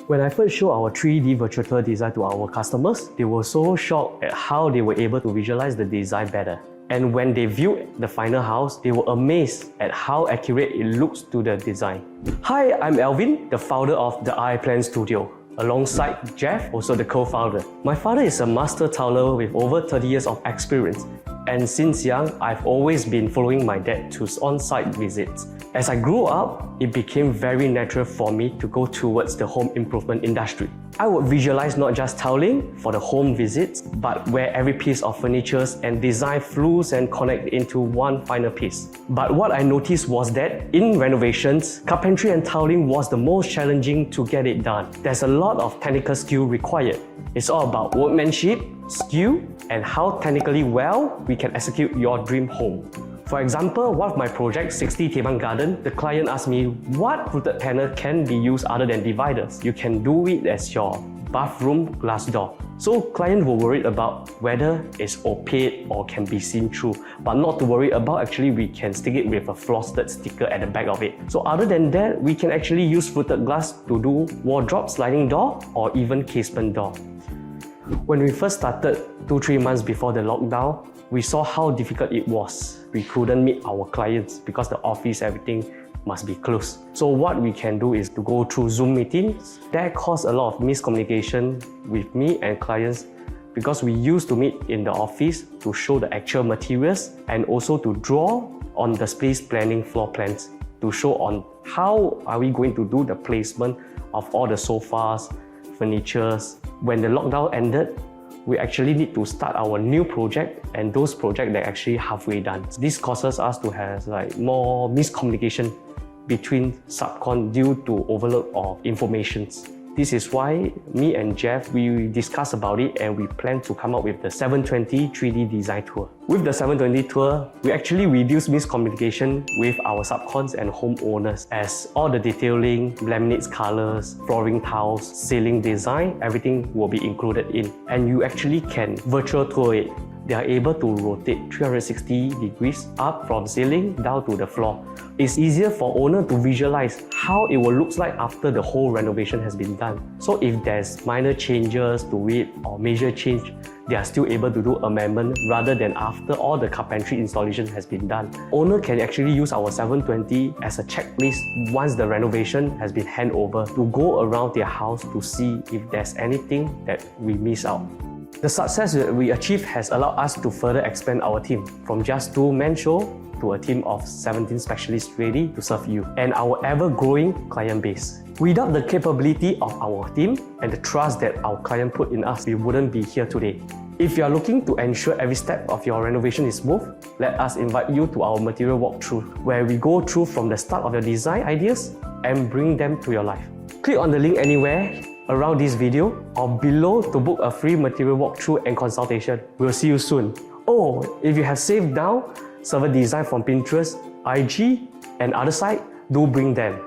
When I first showed our 3D virtual tour design to our customers, they were so shocked at how they were able to visualize the design better. And when they viewed the final house, they were amazed at how accurate it looks to the design. Hi, I'm Alvin, the founder of TheIPlanStudio, alongside Jeff, also the co-founder. My father is a master tiler with over 30 years of experience, and since young, I've always been following my dad to on-site visits. As I grew up, it became very natural for me to go towards the home improvement industry. I would visualize not just tiling for the home visits, but where every piece of furniture and design flows and connect into one final piece. But what I noticed was that in renovations, carpentry and tiling was the most challenging to get it done. There's a lot of technical skill required. It's all about workmanship, skill, and how technically well we can execute your dream home. For example, one of my projects, 60 Taman Garden, the client asked me what fluted panel can be used other than dividers. You can do it as your bathroom glass door. So clients were worried about whether it's opaque or can be seen through, but not to worry about actually we can stick it with a frosted sticker at the back of it. So other than that, we can actually use fluted glass to do wardrobe, sliding door, or even casement door. When we first started 2-3 months before the lockdown, we saw how difficult it was. We couldn't meet our clients because the office, everything must be closed. So what we can do is to go through Zoom meetings. That caused a lot of miscommunication with me and clients because we used to meet in the office to show the actual materials and also to draw on the space planning floor plans to show on how are we going to do the placement of all the sofas, furnitures. When the lockdown ended, we actually need to start our new project, and those projects that are actually halfway done. This causes us to have more miscommunication between subcon due to overload of informations. This is why me and Jeff, we discussed about it and we plan to come up with the 720 3D design tour. With the 720 tour, we actually reduce miscommunication with our subcons and homeowners as all the detailing, laminates colors, flooring tiles, ceiling design, everything will be included in. And you actually can virtual tour it. They are able to rotate 360 degrees up from ceiling down to the floor. It's easier for owner to visualize how it will look like after the whole renovation has been done. So if there's minor changes to it or major change, they are still able to do amendment rather than after all the carpentry installation has been done. Owner can actually use our 720 as a checklist once the renovation has been handed over to go around their house to see if there's anything that we miss out. The success that we achieved has allowed us to further expand our team from just 2-man show to a team of 17 specialists ready to serve you and our ever-growing client base. Without the capability of our team and the trust that our client put in us, we wouldn't be here today. If you are looking to ensure every step of your renovation is smooth, let us invite you to our material walkthrough, where we go through from the start of your design ideas and bring them to your life. Click on the link anywhere around this video or below to book a free material walkthrough and consultation. We'll see you soon. Oh, if you have saved down server design from Pinterest, IG, and other sites, do bring them.